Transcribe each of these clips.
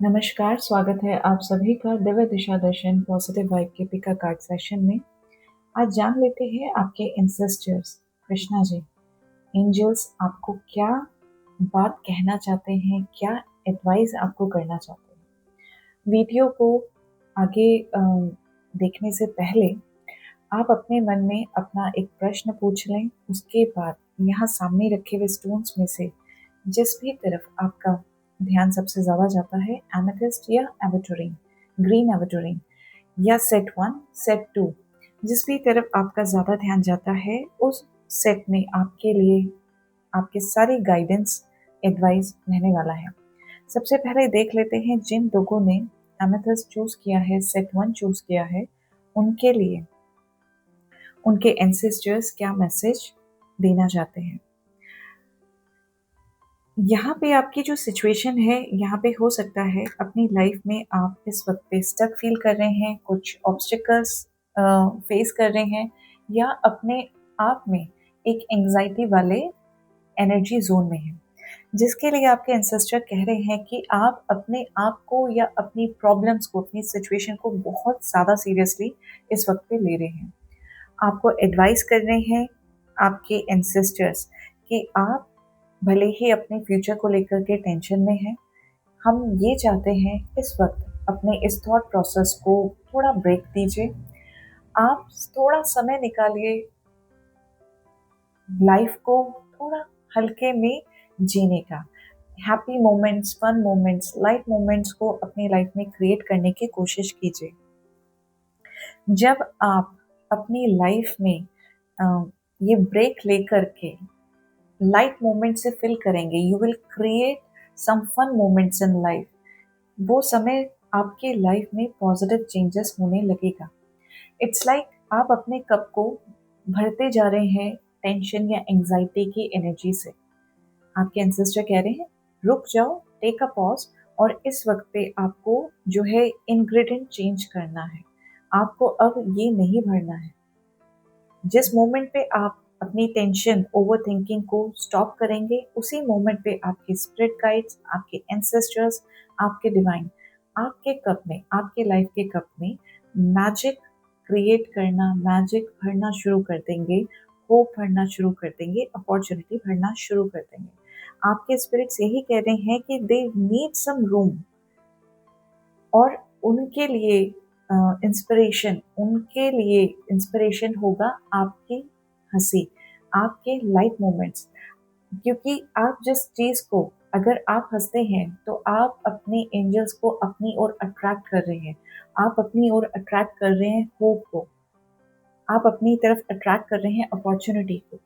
नमस्कार, स्वागत है आप सभी का दिव्य दिशा दर्शन पॉजिटिव वाइब के पिका कार्ड सेशन में। आज जान लेते हैं आपके एंसेस्टर्स कृष्णा जी, एंजल्स आपको क्या बात कहना चाहते हैं, क्या एडवाइस आपको करना चाहते हैं। वीडियो को आगे देखने से पहले आप अपने मन में अपना एक प्रश्न पूछ लें। उसके बाद यहाँ सामने रखे हुए स्टोन्स में से जिस भी तरफ आपका ध्यान सबसे ज़्यादा जाता है, एमेथिस्ट या एवेटोरिन, ग्रीन एवेटोरिन या सेट 1, सेट 2, जिस भी तरफ आपका ज़्यादा ध्यान जाता है उस सेट में आपके लिए आपके सारी गाइडेंस एडवाइस रहने वाला है। सबसे पहले देख लेते हैं जिन लोगों ने एमेथिस्ट चूज किया है, सेट 1 चूज किया है, उनके लिए उनके एंसेस्टर्स क्या मैसेज देना चाहते हैं। यहाँ पे आपकी जो सिचुएशन है, यहाँ पे हो सकता है अपनी लाइफ में आप इस वक्त पे स्टक फील कर रहे हैं, कुछ ऑब्स्टिकल्स फेस कर रहे हैं, या अपने आप में एक एंजाइटी वाले एनर्जी जोन में हैं, जिसके लिए आपके एंसेस्टर कह रहे हैं कि आप अपने आप को या अपनी प्रॉब्लम्स को, अपनी सिचुएशन को बहुत ज़्यादा सीरियसली इस वक्त पे ले रहे हैं। आपको एडवाइस कर रहे हैं आपके एंसेस्टर्स कि आप भले ही अपने फ्यूचर को लेकर के टेंशन में हैं, हम ये चाहते हैं इस वक्त अपने इस थॉट प्रोसेस को थोड़ा ब्रेक दीजिए। आप थोड़ा समय निकालिए लाइफ को थोड़ा हल्के में जीने का। Happy moments, fun moments, light moments को अपनी लाइफ में क्रिएट करने की कोशिश कीजिए। जब आप अपनी लाइफ में ये ब्रेक लेकर के लाइट मोमेंट से फिल करेंगे, you will create some fun moments in life. वो समय आपके लाइफ में पॉजिटिव चेंजेस होने लगेगा। इट्स लाइक आप अपने कप को भरते जा रहे हैं टेंशन या एंजाइटी की एनर्जी से। आपके एंसेस्टर कह रहे हैं रुक जाओ, टेक अ पॉज, और इस वक्त पे आपको जो है इंग्रेडिएंट चेंज करना है। आपको अब ये नहीं भरना है। जिस मोमेंट पे आप अपनी टेंशन, ओवर थिंकिंग को स्टॉप करेंगे, उसी मोमेंट पे आपके स्पिरिट गाइड्स, आपके एंसेस्टर्स, आपके डिवाइन आपके कप में, आपके लाइफ के कप में मैजिक क्रिएट करना, मैजिक भरना शुरू कर देंगे, होप भरना शुरू कर देंगे, अपॉर्चुनिटी भरना शुरू कर देंगे। आपके स्पिरिट्स यही कह रहे हैं कि दे नीड सम रूम, और उनके लिए इंस्पिरेशन होगा आपकी हंसी, आपके लाइट मोमेंट्स। क्योंकि आप जिस चीज़ को, अगर आप हंसते हैं तो आप अपने एंजल्स को अपनी ओर अट्रैक्ट कर रहे हैं, आप अपनी ओर अट्रैक्ट कर रहे हैं होप को, आप अपनी तरफ अट्रैक्ट कर रहे हैं अपॉर्चुनिटी को।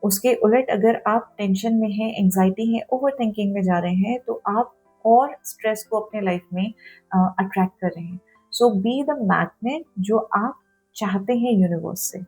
उसके उलट अगर आप टेंशन में हैं, एंजाइटी है, ओवर थिंकिंग में जा रहे हैं, तो आप और स्ट्रेस को अपने लाइफ में अट्रैक्ट कर रहे हैं। सो बी द मैग्नेट जो आप चाहते हैं यूनिवर्स से।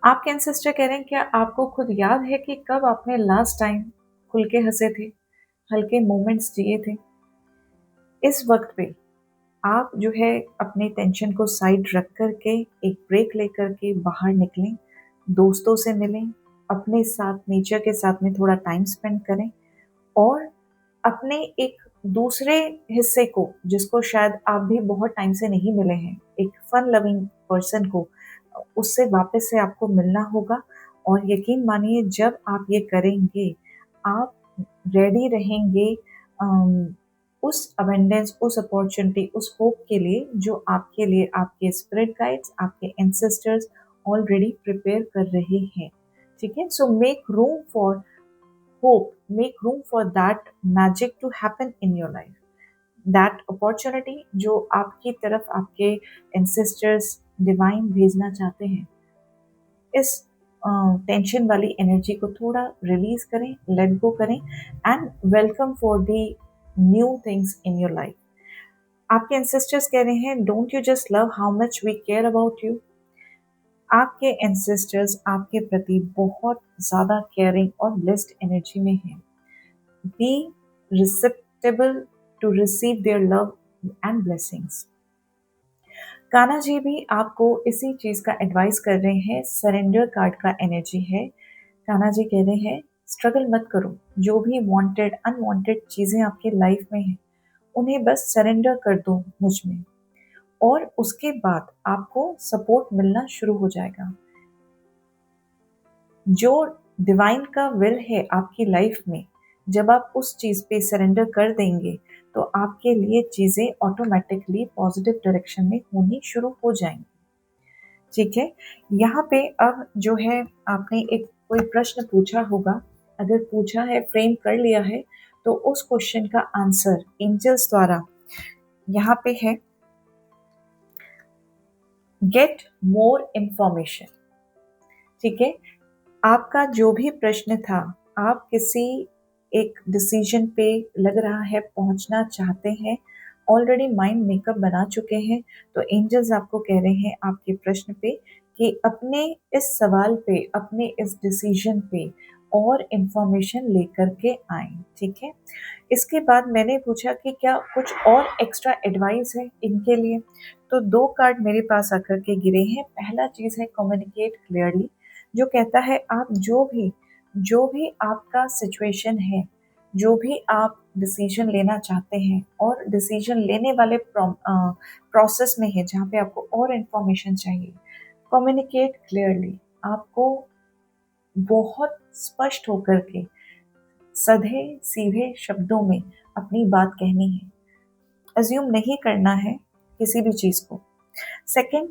आपके एंसेस्टर कह रहे हैं क्या आपको खुद याद है कि कब आपने लास्ट टाइम खुल के हंसे थे, हल्के मोमेंट्स जिए थे। इस वक्त पे आप जो है अपने टेंशन को साइड रख कर के एक ब्रेक लेकर के बाहर निकलें, दोस्तों से मिलें, अपने साथ नेचर के साथ में थोड़ा टाइम स्पेंड करें, और अपने एक दूसरे हिस्से को, जिसको शायद आप भी बहुत टाइम से नहीं मिले हैं, एक फन लविंग पर्सन को, उससे वापस से आपको मिलना होगा। और यकीन मानिए जब आप ये करेंगे, आप रेडी रहेंगे उस अबेंडेंस, उस अपॉर्चुनिटी, उस होप के लिए जो आपके लिए आपके स्पिरिट गाइड्स, आपके एंसेस्टर्स ऑलरेडी प्रिपेयर कर रहे हैं। ठीक है, so make room for hope, make room for that magic to happen in your life, that opportunity जो आपकी तरफ आपके ancestors divine भेजना चाहते हैं। इस टेंशन वाली एनर्जी को थोड़ा रिलीज करें, लेट गो करें, and welcome for the new things in your life. आपके एंसेस्टर्स कह रहे हैं don't you just love how much we care about you. आपके एंसेस्टर्स आपके प्रति बहुत ज़्यादा केयरिंग और ब्लेस्ड एनर्जी में हैं। Be receptible to receive their love and blessings. Kanha ji भी आपको इसी चीज़ का एडवाइस कर रहे हैं। सरेंडर कार्ड का एनर्जी है। कान्हा जी कह रहे हैं स्ट्रगल मत करो। जो भी वांटेड अनवांटेड चीज़ें आपकी लाइफ में हैं, उन्हें बस सरेंडर कर दो मुझ में, और उसके बाद आपको सपोर्ट मिलना शुरू हो जाएगा। जो डिवाइन का विल है आपकी लाइफ में, जब आप उस चीज़ पे सरेंडर कर देंगे, तो आपके लिए चीज़ें ऑटोमेटिकली पॉजिटिव डायरेक्शन में होनी शुरू हो जाएंगी। ठीक है, यहाँ पे अब जो है, आपने एक कोई प्रश्न पूछा होगा, अगर पूछा है, फ्रेम कर लिया है, तो उस क्वेश्चन का आंसर एंजल्स द्वारा यहाँ पे है, गेट मोर इंफॉर्मेशन। ठीक है, आपका जो भी प्रश्न था, आप किसी एक डिसीजन पे लग रहा है पहुंचना चाहते हैं, ऑलरेडी माइंड मेकअप बना चुके हैं, तो एंजल्स आपको कह रहे हैं आपके प्रश्न पे कि अपने इस सवाल पे, अपने इस डिसीजन पे और इंफॉर्मेशन लेकर के आए। ठीक है, इसके बाद मैंने पूछा कि क्या कुछ और एक्स्ट्रा एडवाइस है इनके लिए, तो 2 कार्ड मेरे पास आकर के गिरे हैं। पहला चीज़ है कम्युनिकेट क्लियरली, जो कहता है आप जो भी आपका सिचुएशन है, जो भी आप डिसीजन लेना चाहते हैं और डिसीजन लेने वाले प्रोसेस में है, जहाँ पे आपको और इन्फॉर्मेशन चाहिए, कम्युनिकेट क्लियरली। आपको बहुत स्पष्ट होकर के सधे सीधे शब्दों में अपनी बात कहनी है, अज्यूम नहीं करना है किसी भी चीज़ को। सेकंड,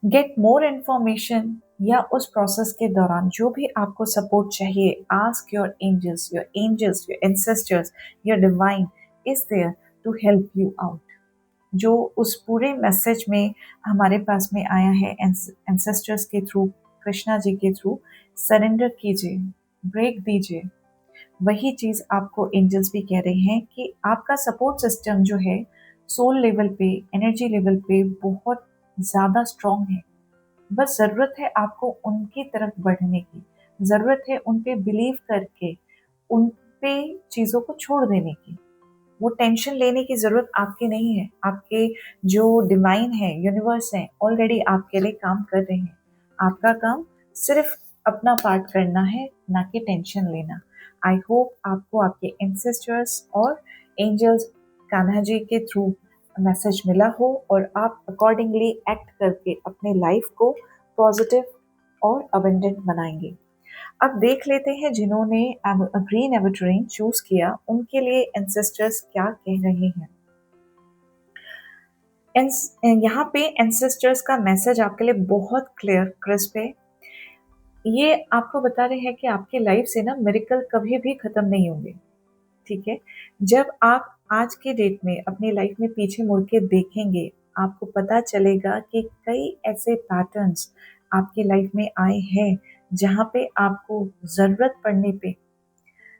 गेट मोर इन्फॉर्मेशन, या उस प्रोसेस के दौरान जो भी आपको सपोर्ट चाहिए, ask your angels, your ancestors, your divine is there to help you out. जो उस पूरे मैसेज में हमारे पास में आया है एंसेस्टर्स के थ्रू, कृष्णा जी के थ्रू, सरेंडर कीजिए, ब्रेक दीजिए। वही चीज़ आपको एंजल्स भी कह रहे हैं कि आपका सपोर्ट सिस्टम जो है, सोल लेवल पे, एनर्जी लेवल पे बहुत ज़्यादा स्ट्रॉन्ग है। बस ज़रूरत है आपको उनकी तरफ बढ़ने की, ज़रूरत है उन पे बिलीव करके उन पे चीज़ों को छोड़ देने की। वो टेंशन लेने की ज़रूरत आपकी नहीं है। आपके जो डिवाइन है, यूनिवर्स है, ऑलरेडी आपके लिए काम कर रहे हैं। आपका काम सिर्फ अपना पार्ट करना है, ना कि टेंशन लेना। आई होप आपको आपके एंसेस्टर्स और एंजल्स कान्हा जी के थ्रू मैसेज मिला हो और आप अकॉर्डिंगली एक्ट करके अपने लाइफ को पॉजिटिव और अबेंडेंट बनाएंगे। अब देख लेते हैं जिन्होंने ग्रीन एवर्ट्रेन चूज किया, उनके लिए एंसेस्टर्स क्या कह रहे हैं। यहाँ पे एंसेस्टर्स का मैसेज आपके लिए बहुत क्लियर क्रिस्प है। ये आपको बता रहे हैं कि आपकी लाइफ से ना मिरेकल कभी भी खत्म नहीं होंगे। ठीक है, जब आप आज के डेट में अपनी लाइफ में पीछे मुड़ के देखेंगे, आपको पता चलेगा कि कई ऐसे पैटर्न्स आपकी लाइफ में आए हैं, जहाँ पे आपको ज़रूरत पड़ने पे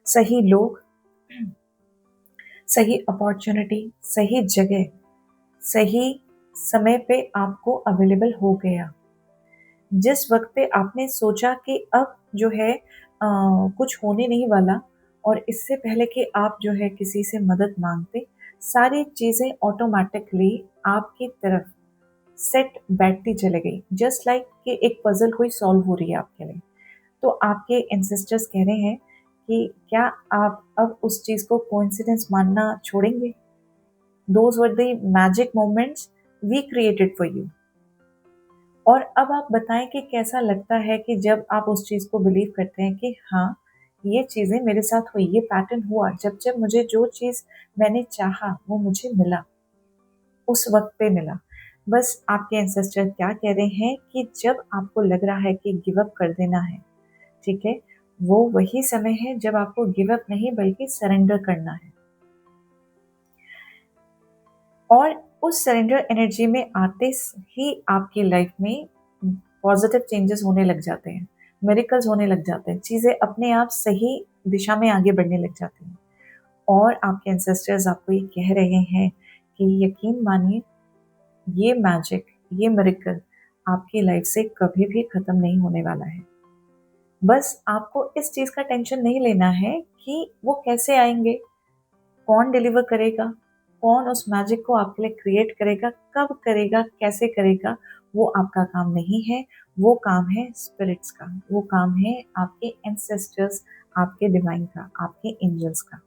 सही लोग, सही अपॉर्चुनिटी, सही जगह, सही समय पे आपको अवेलेबल हो गया। जिस वक्त पे आपने सोचा कि अब जो है कुछ होने नहीं वाला, और इससे पहले कि आप जो है किसी से मदद मांगते, सारी चीज़ें ऑटोमेटिकली आपकी तरफ सेट बैठती चले गई, जस्ट लाइक कि एक पजल कोई सॉल्व हो रही है आपके लिए। तो आपके एंसेस्टर्स कह रहे हैं कि क्या आप अब उस चीज़ को कोइंसिडेंस मानना छोड़ेंगे? Those were the magic moments we created for you. और अब आप बताएं कि कैसा लगता है कि जब आप उस चीज़ को बिलीव करते हैं कि हाँ, ये चीज़ें मेरे साथ हुई, ये पैटर्न हुआ, जब जब मुझे जो चीज़ मैंने चाहा वो मुझे मिला, उस वक्त पे मिला। बस आपके एंसेस्टर क्या कह रहे हैं कि जब आपको लग रहा है कि गिव अप कर देना है, ठीक है, वो वही समय है जब आपको गिव अप नहीं बल्कि सरेंडर करना है। और उस सरेंडर एनर्जी में आते ही आपकी लाइफ में पॉजिटिव चेंजेस होने लग जाते हैं, मिरेकल्स होने लग जाते हैं, चीज़ें अपने आप सही दिशा में आगे बढ़ने लग जाती हैं। और आपके एंसेस्टर्स आपको ये कह रहे हैं कि यकीन मानिए, ये मैजिक, ये मिरेकल आपकी लाइफ से कभी भी खत्म नहीं होने वाला है। बस आपको इस चीज़ का टेंशन नहीं लेना है कि वो कैसे आएंगे, कौन डिलीवर करेगा, कौन उस मैजिक को आपके लिए क्रिएट करेगा, कब करेगा, कैसे करेगा, वो आपका काम नहीं है, वो काम है स्पिरिट्स का, वो काम है आपके एंसेस्टर्स, आपके डिवाइन का, आपके एंजल्स का।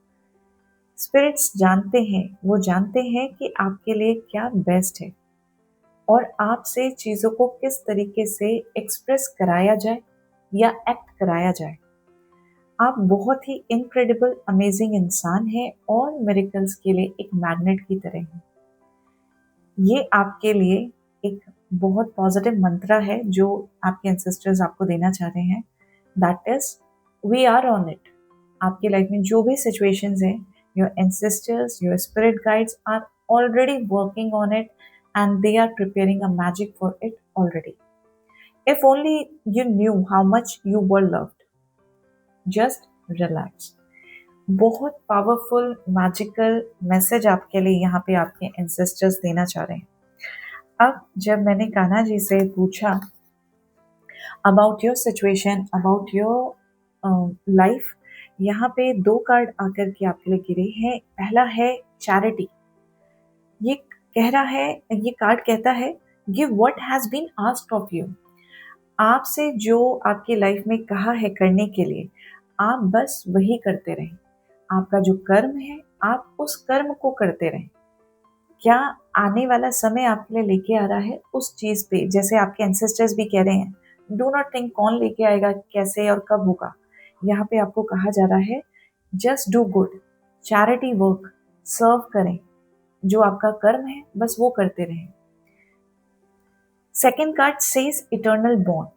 स्पिरिट्स जानते हैं, वो जानते हैं कि आपके लिए क्या बेस्ट है और आपसे चीज़ों को किस तरीके से एक्सप्रेस कराया जाए या एक्ट कराया जाए। आप बहुत ही इनक्रेडिबल अमेजिंग इंसान हैं और मिरेकल्स के लिए एक मैग्नेट की तरह हैं। ये आपके लिए एक बहुत पॉजिटिव मंत्र है जो आपके एंसेस्टर्स आपको देना चाह रहे हैं। That is we are on it. आपकी लाइफ में जो भी सिचुएशंस हैं, your ancestors, your spirit guides are already working on it and they are preparing a magic for it already. If only you knew how much you were loved, just relax. बहुत powerful magical message आपके लिए यहाँ पे आपके ancestors देना चाह रहे हैं। अब जब मैंने कान्हा जी से पूछा about your situation, about your life, यहाँ पे दो कार्ड आकर के आपके लिए गिरे हैं। पहला है चैरिटी। ये कह रहा है, ये कार्ड कहता है give what has been asked of you. आपसे जो आपकी लाइफ में कहा है करने के लिए, आप बस वही करते रहें। आपका जो कर्म है, आप उस कर्म को करते रहें। क्या आने वाला समय आपके लिए लेके आ रहा है उस चीज पे, जैसे आपके एंसेस्टर्स भी कह रहे हैं, डू नॉट थिंक कौन लेके आएगा, कैसे और कब होगा। यहाँ पे आपको कहा जा रहा है just do good, charity work, serve करें, जो आपका कर्म है बस वो करते रहें। Second card says eternal bond,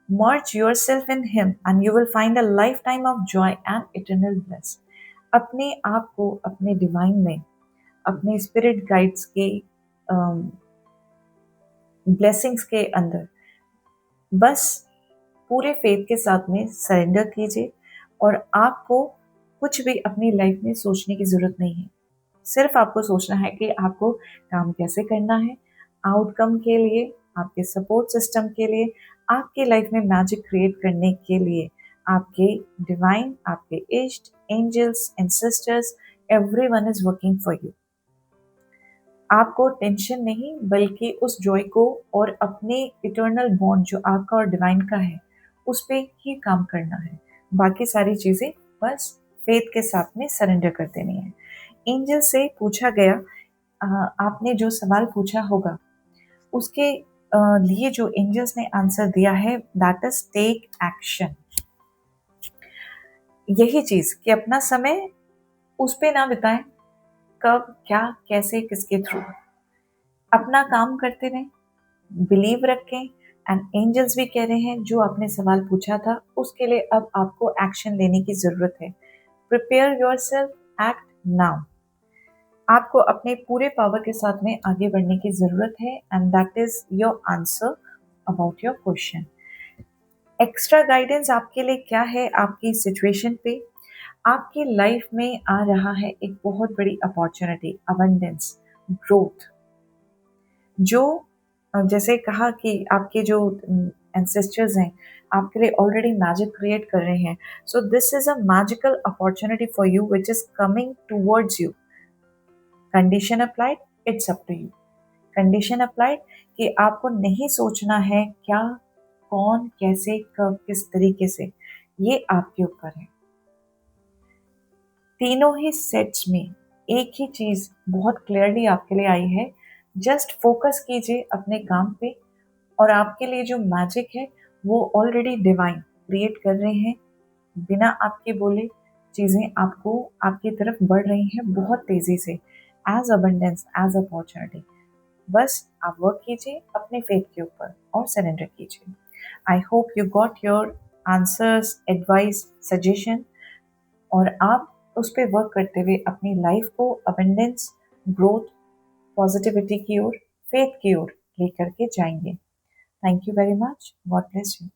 merge yourself in him and you will find a life time of joy and eternal bless. अपने आप को अपने डिवाइन में, अपने स्पिरिट गाइड्स के ब्लेसिंग्स के अंदर बस पूरे फेथ के साथ में सरेंडर कीजिए और आपको कुछ भी अपनी लाइफ में सोचने की ज़रूरत नहीं है। सिर्फ आपको सोचना है कि आपको काम कैसे करना है, आउटकम के लिए, आपके सपोर्ट सिस्टम के लिए, आपके लाइफ में मैजिक क्रिएट करने के लिए आपके डिवाइन, आपके इष्ट, angels, ancestors, everyone is working for you. आपको टेंशन नहीं बल्कि उस जॉय को और अपने इटर्नल बॉन्ड जो आपका और डिवाइन का है उस पे ही काम करना है। बाकी सारी चीज़ें बस फेथ के साथ में सरेंडर कर देनी है। एंजल से पूछा गया, आपने जो सवाल पूछा होगा उसके लिए जो एंजल्स ने आंसर दिया है दैट इज टेक एक्शन। यही चीज़ कि अपना समय उस पे ना बिताएं, कब, क्या, कैसे, किसके थ्रू, अपना काम करते रहें, बिलीव रखें। एंड एंजल्स भी कह रहे हैं जो आपने सवाल पूछा था उसके लिए अब आपको एक्शन लेने की ज़रूरत है। Prepare yourself, act now. आपको अपने पूरे पावर के साथ में आगे बढ़ने की ज़रूरत है and that is your answer about your question. Extra guidance आपके लिए क्या है आपकी सिचुएशन पे? आपकी लाइफ में आ रहा है एक बहुत बड़ी अपॉर्चुनिटी, अबंडेंस, ग्रोथ, जो जैसे कहा कि आपके जो एंसेस्टर्स हैं आपके लिए ऑलरेडी मैजिक क्रिएट कर रहे हैं। So this is a magical opportunity for you which is coming towards you. Condition applied, it's up to you. Condition applied कि आपको नहीं सोचना है क्या, कौन, कैसे, कब, किस तरीके से, ये आपके ऊपर है। तीनों ही सेट्स में एक ही चीज बहुत क्लियरली आपके लिए आई है, जस्ट फोकस कीजिए अपने काम पे और आपके लिए जो मैजिक है वो ऑलरेडी डिवाइन क्रिएट कर रहे हैं। बिना आपके बोले चीज़ें आपको आपकी तरफ बढ़ रही हैं बहुत तेज़ी से, एज अबंडेंस, एज अपॉर्चुनिटी। बस आप वर्क कीजिए अपने फेथ के ऊपर और सरेंडर कीजिए। I hope you got your answers, advice, suggestion और आप उस पर वर्क करते हुए अपनी लाइफ को अबंडेंस, ग्रोथ, पॉजिटिविटी की ओर, फेथ की ओर लेकर के जाएंगे। Thank you very much. God bless you.